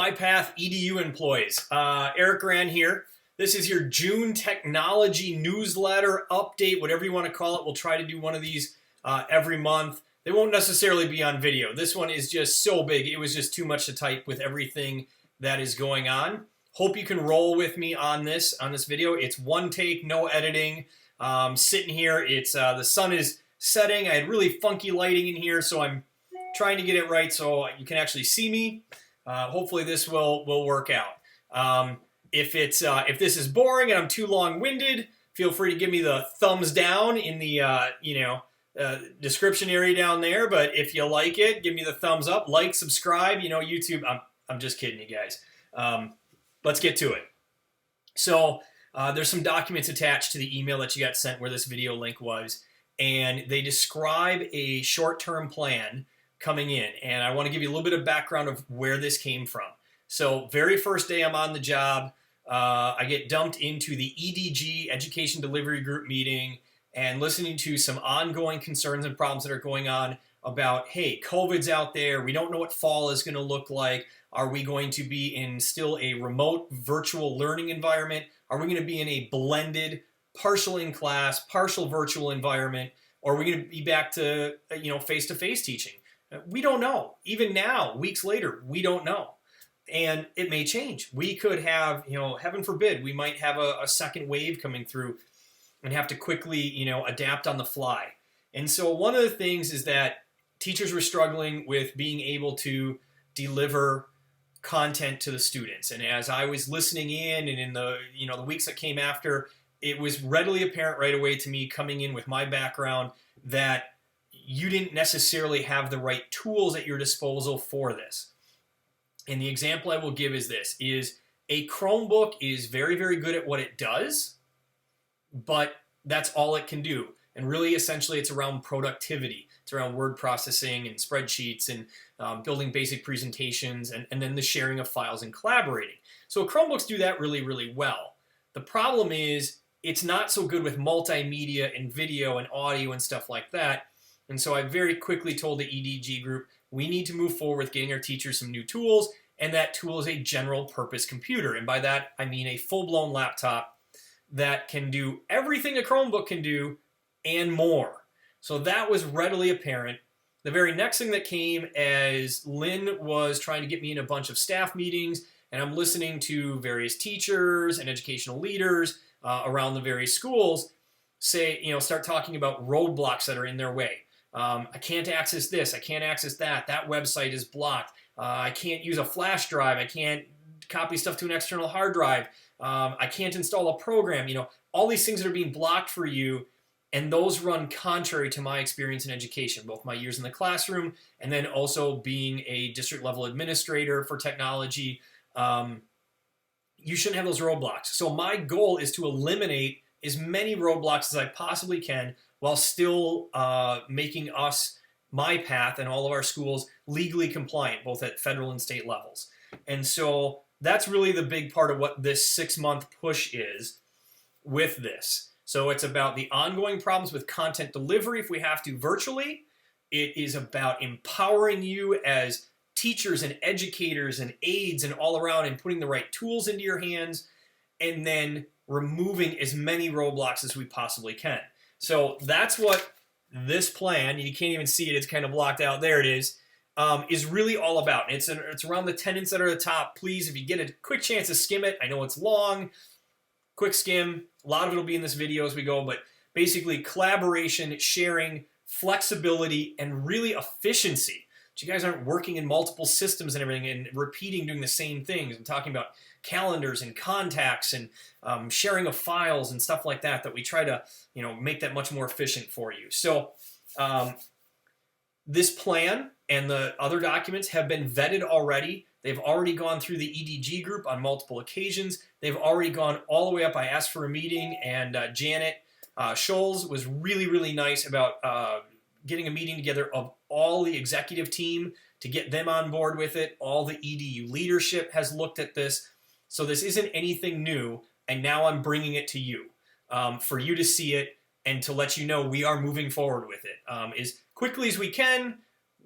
MyPath EDU employees. Eric Rand here. This is your June technology newsletter update, whatever you want to call it. We'll try to do one of these every month. They won't necessarily be on video. This one is just so big. It was just too much to type with everything that is going on. Hope you can roll with me on this video. It's one take, no editing. Sitting here, it's the sun is setting. I had really funky lighting in here, so I'm trying to get it right so you can actually see me. Hopefully this will work out. If this is boring and I'm too long-winded, feel free to give me the thumbs down in the description area down there. But if you like it, give me the thumbs up, like, subscribe. YouTube. I'm just kidding you guys. Let's get to it. So there's some documents attached to the email that you got sent where this video link was, and they describe a short-term plan coming in, and I want to give you a little bit of background of where this came from. So very first day I'm on the job, I get dumped into the EDG, Education Delivery Group meeting, and listening to some ongoing concerns and problems that are going on about, hey, COVID's out there, we don't know what fall is going to look like, are we going to be in still a remote virtual learning environment, are we going to be in a blended, partial in class, partial virtual environment, or are we going to be back to face-to-face teaching? We don't know. Even now, weeks later, we don't know. And it may change. We could have, heaven forbid, we might have a second wave coming through and have to quickly, adapt on the fly. And so one of the things is that teachers were struggling with being able to deliver content to the students. And as I was listening in and in the, the weeks that came after, it was readily apparent right away to me coming in with my background that you didn't necessarily have the right tools at your disposal for this. And the example I will give is this, is a Chromebook is very, very good at what it does, but that's all it can do. And really, essentially, it's around productivity. It's around word processing and spreadsheets and building basic presentations and then the sharing of files and collaborating. So Chromebooks do that really, really well. The problem is it's not so good with multimedia and video and audio and stuff like that. And so I very quickly told the EDG group, we need to move forward with getting our teachers some new tools, and that tool is a general purpose computer. And by that, I mean a full-blown laptop that can do everything a Chromebook can do and more. So that was readily apparent. The very next thing that came as Lynn was trying to get me in a bunch of staff meetings, and I'm listening to various teachers and educational leaders around the various schools start talking about roadblocks that are in their way. I can't access this, I can't access that, that website is blocked, I can't use a flash drive, I can't copy stuff to an external hard drive, I can't install a program, all these things that are being blocked for you, and those run contrary to my experience in education, both my years in the classroom and then also being a district level administrator for technology. You shouldn't have those roadblocks. So my goal is to eliminate as many roadblocks as I possibly can while still making us, MyPath, and all of our schools legally compliant, both at federal and state levels. And so that's really the big part of what this 6-month push is with this. So it's about the ongoing problems with content delivery if we have to virtually. It is about empowering you as teachers and educators and aides and all around and putting the right tools into your hands, and then removing as many roadblocks as we possibly can. So that's what this plan, you can't even see it, it's kind of blocked out, there it is really all about. It's around the tenets that are at the top. Please, if you get a quick chance to skim it, I know it's long, quick skim, a lot of it will be in this video as we go, but basically collaboration, sharing, flexibility, and really efficiency. But you guys aren't working in multiple systems and everything and repeating, doing the same things. I'm talking about calendars and contacts and sharing of files and stuff like that we try to make that much more efficient for you. So this plan and the other documents have been vetted already. They've already gone through the EDG group on multiple occasions. They've already gone all the way up. I asked for a meeting, and Janet Scholes was really, really nice about getting a meeting together of all the executive team to get them on board with it. All the EDU leadership has looked at this. So this isn't anything new, and now I'm bringing it to you for you to see it and to let you know we are moving forward with it as quickly as we can.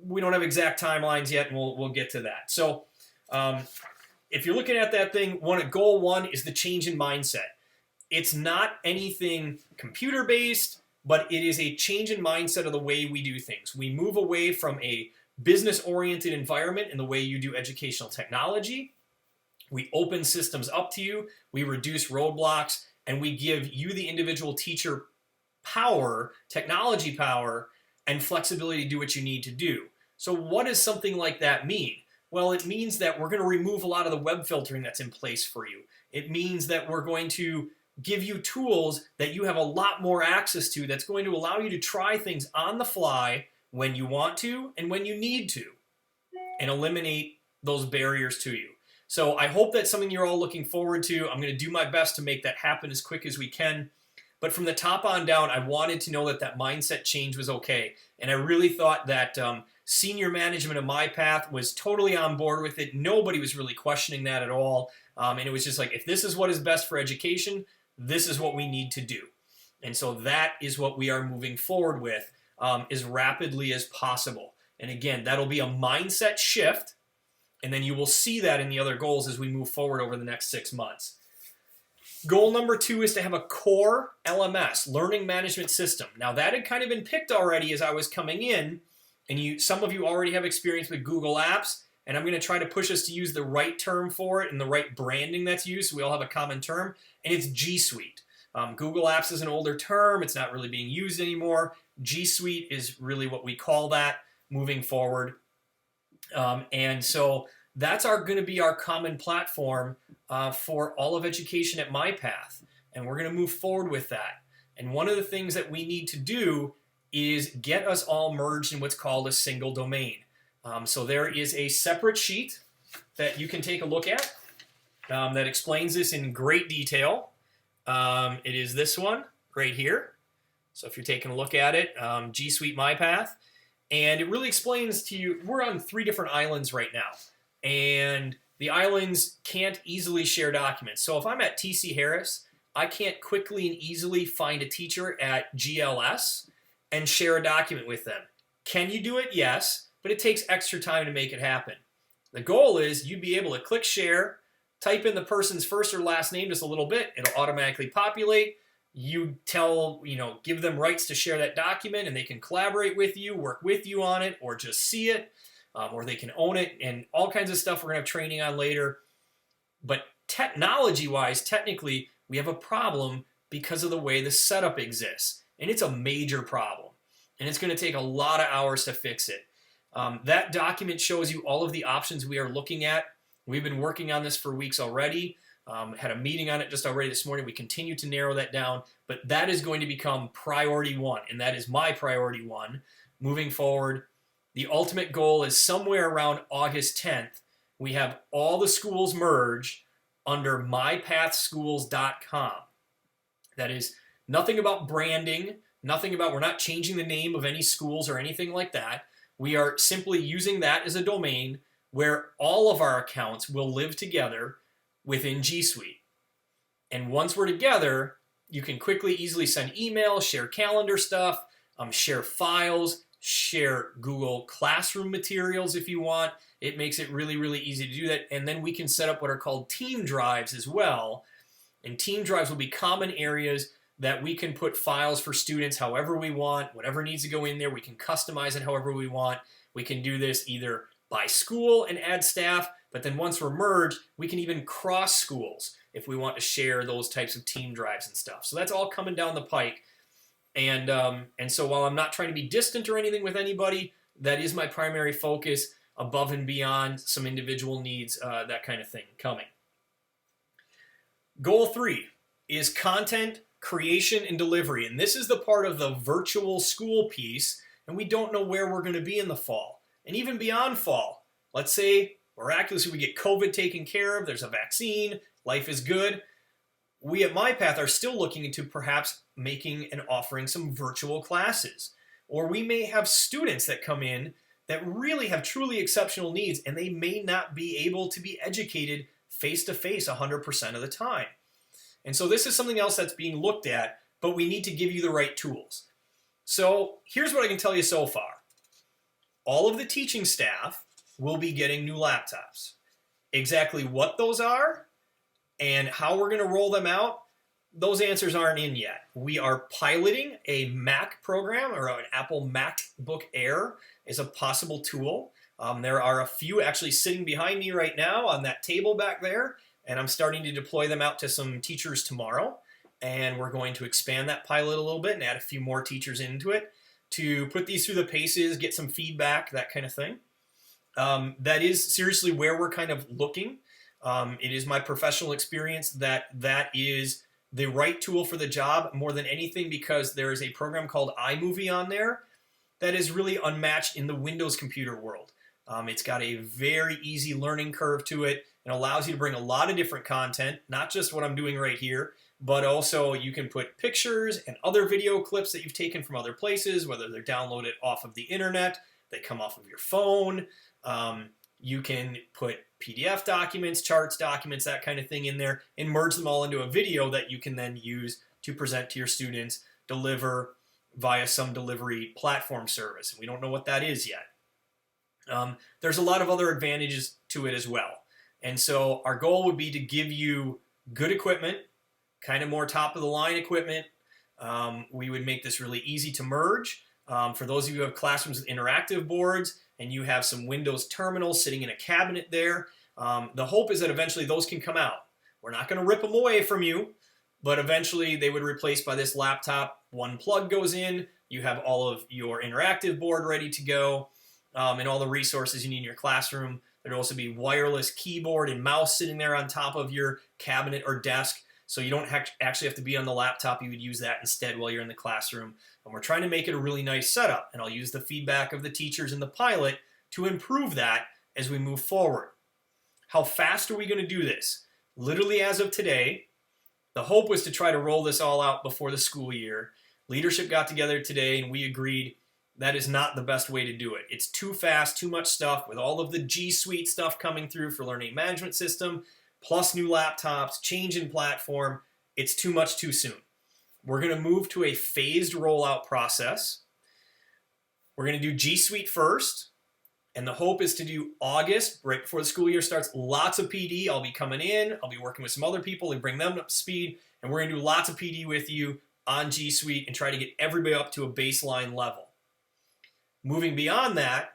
We don't have exact timelines yet, and we'll get to that. So If you're looking at that thing, goal one is the change in mindset. It's not anything computer-based, but it is a change in mindset of the way we do things. We move away from a business-oriented environment in the way you do educational technology. We open systems up to you, we reduce roadblocks, and we give you, the individual teacher, power, technology power, and flexibility to do what you need to do. So what does something like that mean? Well, it means that we're going to remove a lot of the web filtering that's in place for you. It means that we're going to give you tools that you have a lot more access to, that's going to allow you to try things on the fly when you want to and when you need to, and eliminate those barriers to you. So I hope that's something you're all looking forward to. I'm going to do my best to make that happen as quick as we can. But from the top on down, I wanted to know that that mindset change was okay. And I really thought that senior management of MyPath was totally on board with it. Nobody was really questioning that at all. And it was just like, if this is what is best for education, this is what we need to do. And so that is what we are moving forward with as rapidly as possible. And again, that'll be a mindset shift. And then you will see that in the other goals as we move forward over the next 6 months. Goal number 2 is to have a core LMS, learning management system. Now that had kind of been picked already as I was coming in, and some of you already have experience with Google Apps, and I'm going to try to push us to use the right term for it and the right branding that's used so we all have a common term, and it's G Suite. Google Apps is an older term. It's not really being used anymore. G Suite is really what we call that moving forward. And so that's going to be our common platform for all of education at MyPath. And we're going to move forward with that. And one of the things that we need to do is get us all merged in what's called a single domain. So there is a separate sheet that you can take a look at that explains this in great detail. It is this one right here. So if you're taking a look at it, G Suite MyPath. And it really explains to you, we're on 3 different islands right now. And the islands can't easily share documents. So if I'm at TC Harris, I can't quickly and easily find a teacher at GLS and share a document with them. Can you do it? Yes, but it takes extra time to make it happen. The goal is you'd be able to click share, type in the person's first or last name just a little bit, it'll automatically populate. You give them rights to share that document, and they can collaborate with you, work with you on it, or just see it, or they can own it, and all kinds of stuff we're going to have training on later. But technology-wise, technically, we have a problem because of the way the setup exists, and it's a major problem, and it's going to take a lot of hours to fix it. That document shows you all of the options we are looking at. We've been working on this for weeks already. Had a meeting on it just already this morning. We continue to narrow that down, but that is going to become priority 1, and that is my priority 1 moving forward. The ultimate goal is somewhere around August 10th, we have all the schools merged under mypathschools.com. That is nothing about branding, we're not changing the name of any schools or anything like that. We are simply using that as a domain where all of our accounts will live together within G Suite. And once we're together, you can quickly, easily send emails, share calendar stuff, share files, share Google Classroom materials if you want. It makes it really, really easy to do that. And then we can set up what are called team drives as well. And team drives will be common areas that we can put files for students however we want, whatever needs to go in there. We can customize it however we want. We can do this either by school and add staff, but then once we're merged, we can even cross schools if we want to share those types of team drives and stuff. So that's all coming down the pike. And so while I'm not trying to be distant or anything with anybody, that is my primary focus above and beyond some individual needs, that kind of thing coming. Goal 3 is content creation and delivery. And this is the part of the virtual school piece, and we don't know where we're going to be in the fall. And even beyond fall, let's say miraculously we get COVID taken care of, there's a vaccine, life is good. We at MyPath are still looking into perhaps making and offering some virtual classes. Or we may have students that come in that really have truly exceptional needs, and they may not be able to be educated face-to-face 100% of the time. And so this is something else that's being looked at, but we need to give you the right tools. So here's what I can tell you so far. All of the teaching staff will be getting new laptops. Exactly what those are and how we're going to roll them out, those answers aren't in yet. We are piloting a Mac program, or an Apple MacBook Air is a possible tool. There are a few actually sitting behind me right now on that table back there, and I'm starting to deploy them out to some teachers tomorrow. And we're going to expand that pilot a little bit and add a few more teachers into it to put these through the paces, get some feedback, that kind of thing. That is seriously where we're kind of looking. It is my professional experience that that is the right tool for the job more than anything, because there is a program called iMovie on there that is really unmatched in the Windows computer world. It's got a very easy learning curve to it and allows you to bring a lot of different content, not just what I'm doing right here, but also you can put pictures and other video clips that you've taken from other places, whether they're downloaded off of the internet, they come off of your phone. You can put PDF documents, charts documents, that kind of thing in there, and merge them all into a video that you can then use to present to your students, deliver via some delivery platform service. And we don't know what that is yet. There's a lot of other advantages to it as well. And so our goal would be to give you good equipment, kind of more top of the line equipment. We would make this really easy to merge. For those of you who have classrooms with interactive boards and you have some Windows terminals sitting in a cabinet there, the hope is that eventually those can come out. We're not going to rip them away from you, but eventually they would replace by this laptop. One plug goes in, you have all of your interactive board ready to go, and all the resources you need in your classroom. There'd also be wireless keyboard and mouse sitting there on top of your cabinet or desk, so you don't actually have to be on the laptop. You would use that instead while you're in the classroom. And we're trying to make it a really nice setup, and I'll use the feedback of the teachers in the pilot to improve that as we move forward. How fast are we going to do this? Literally as of today, the hope was to try to roll this all out before the school year. Leadership got together today and we agreed that is not the best way to do it. It's too fast, too much stuff, with all of the G Suite stuff coming through for learning management system, plus new laptops, change in platform. It's too much too soon. We're going to move to a phased rollout process. We're going to do G Suite first, and the hope is to do August, right before the school year starts, lots of PD. I'll be coming in, I'll be working with some other people to bring them up to speed, and we're going to do lots of PD with you on G Suite and try to get everybody up to a baseline level. Moving beyond that,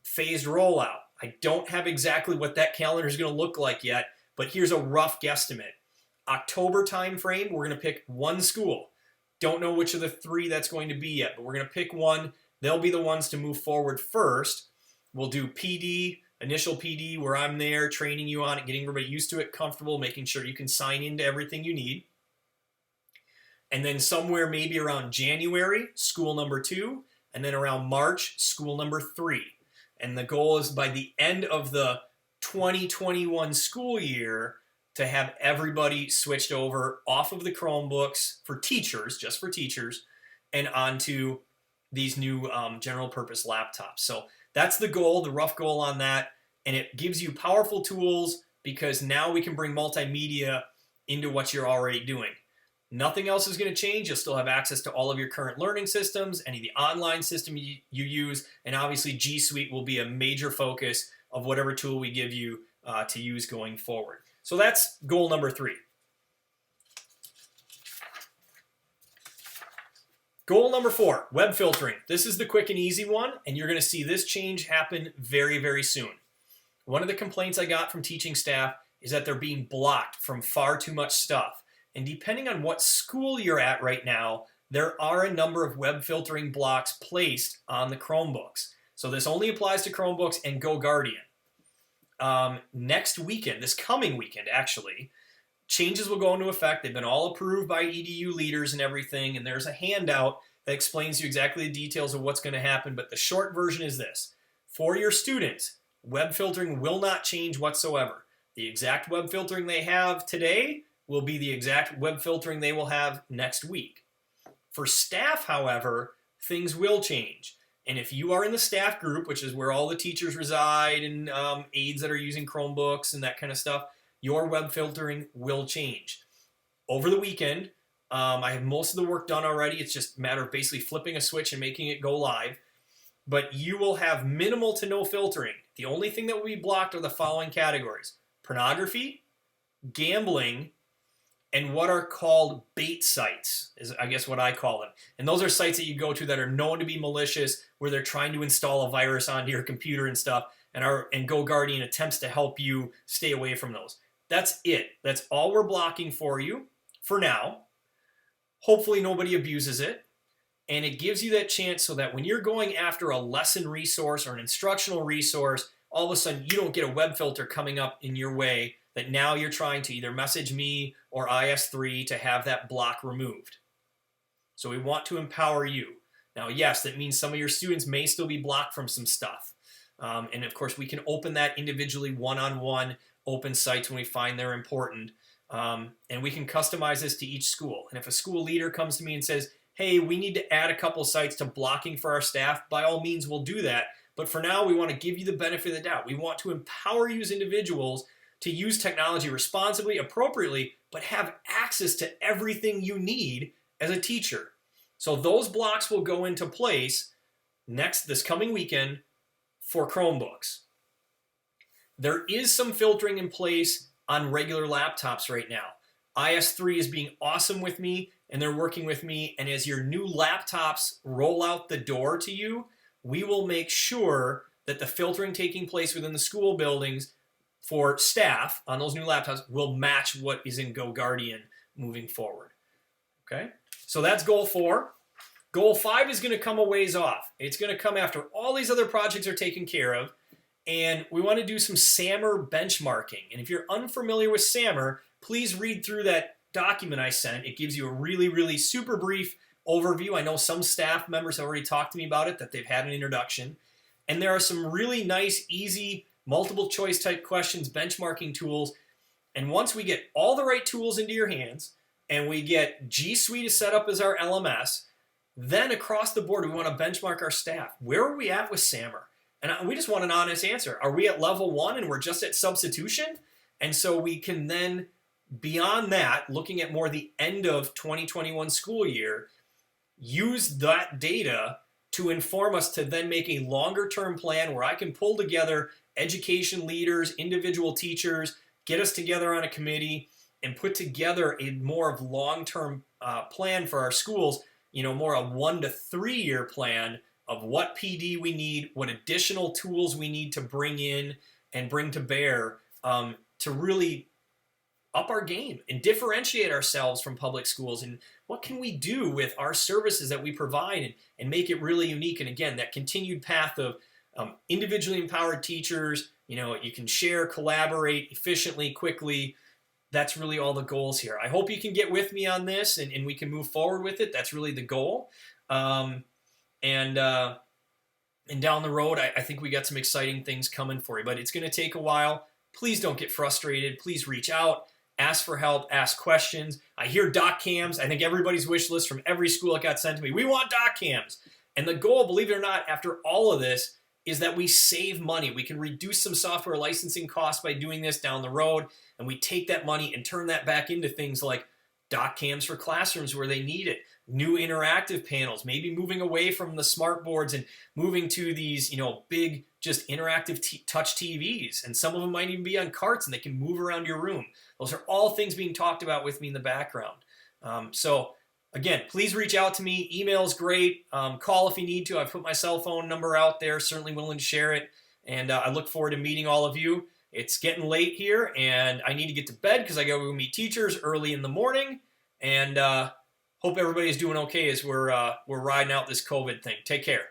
phased rollout. I don't have exactly what that calendar is going to look like yet, but here's a rough guesstimate. October timeframe, we're going to pick one school. Don't know which of the three that's going to be yet, but we're going to pick one. They'll be the ones to move forward first. We'll do PD, initial PD, where I'm there training you on it, getting everybody used to it, comfortable, making sure you can sign into everything you need. And then somewhere maybe around January, school number 2, and then around March, school number 3. And the goal is by the end of the 2021 school year to have everybody switched over off of the Chromebooks for teachers, just for teachers, and onto these new general purpose laptops. So that's the goal, the rough goal on that. And it gives you powerful tools because now we can bring multimedia into what you're already doing. Nothing else is going to change. You'll still have access to all of your current learning systems, any of the online system you use, and obviously G Suite will be a major focus of whatever tool we give you to use going forward. So that's goal number 3. Goal number 4, web filtering. This is the quick and easy one, and you're going to see this change happen very, very soon. One of the complaints I got from teaching staff is that they're being blocked from far too much stuff. And depending on what school you're at right now, there are a number of web filtering blocks placed on the Chromebooks. So this only applies to Chromebooks and GoGuardian. Next weekend, this coming weekend actually, changes will go into effect. They've been all approved by EDU leaders and everything, and there's a handout that explains to you exactly the details of what's going to happen, but the short version is this. For your students, web filtering will not change whatsoever. The exact web filtering they have today will be the exact web filtering they will have next week. For staff, however, things will change. And if you are in the staff group, which is where all the teachers reside and aides that are using Chromebooks and that kind of stuff, your web filtering will change. Over the weekend, I have most of the work done already. It's just a matter of basically flipping a switch and making it go live. But you will have minimal to no filtering. The only thing that will be blocked are the following categories: pornography, gambling, and what are called bait sites, is I guess what I call them. And those are sites that you go to that are known to be malicious, where they're trying to install a virus onto your computer and stuff, and GoGuardian attempts to help you stay away from those. That's it. That's all we're blocking for you for now. Hopefully nobody abuses it. And it gives you that chance so that when you're going after a lesson resource or an instructional resource, all of a sudden you don't get a web filter coming up in your way that now you're trying to either message me or IS3 to have that block removed. So we want to empower you. Now, yes, that means some of your students may still be blocked from some stuff. And of course, we can open that individually one-on-one, open sites when we find they're important. And we can customize this to each school. And if a school leader comes to me and says, hey, we need to add a couple sites to blocking for our staff, by all means, we'll do that. But for now, we want to give you the benefit of the doubt. We want to empower you as individuals to use technology responsibly, appropriately, but have access to everything you need as a teacher. So those blocks will go into place this coming weekend for Chromebooks. There is some filtering in place on regular laptops right now. IS3 is being awesome with me, and they're working with me, and as your new laptops roll out the door to you, we will make sure that the filtering taking place within the school buildings for staff on those new laptops will match what is in GoGuardian moving forward. Okay, so that's goal 4. Goal 5 is going to come a ways off. It's going to come after all these other projects are taken care of, and we want to do some SAMR benchmarking. And if you're unfamiliar with SAMR, please read through that document I sent. It gives you a really, really super brief overview. I know some staff members have already talked to me about it, that they've had an introduction. And there are some really nice, easy, multiple choice type questions, benchmarking tools. And once we get all the right tools into your hands, and we get G Suite set up as our LMS, then across the board, we want to benchmark our staff. Where are we at with SAMR? And we just want an honest answer. Are we at level 1 and we're just at substitution? And so we can then, beyond that, looking at more the end of 2021 school year, use that data to inform us to then make a longer term plan where I can pull together education leaders, individual teachers, get us together on a committee, and put together a more of long-term plan for our schools, more a 1 to 3 year plan of what PD we need, what additional tools we need to bring in and bring to bear to really up our game and differentiate ourselves from public schools, and what can we do with our services that we provide and make it really unique. And again, that continued path of individually empowered teachers, you can share, collaborate efficiently, quickly. That's really all the goals here. I hope you can get with me on this and we can move forward with it. That's really the goal. And down the road, I think we got some exciting things coming for you, but it's going to take a while. Please don't get frustrated. Please reach out, ask for help, ask questions. I hear doc cams. I think everybody's wish list from every school that got sent to me, we want doc cams. And the goal, believe it or not, after all of this, is that we save money. We can reduce some software licensing costs by doing this down the road, and we take that money and turn that back into things like doc cams for classrooms where they need it, new interactive panels, maybe moving away from the smart boards and moving to these, big, just interactive touch TVs. And some of them might even be on carts and they can move around your room. Those are all things being talked about with me in the background. So again, please reach out to me. Email's great. Call if you need to. I've put my cell phone number out there, certainly willing to share it. And I look forward to meeting all of you. It's getting late here, and I need to get to bed because I got to go meet teachers early in the morning. And hope everybody's doing okay as we're riding out this COVID thing. Take care.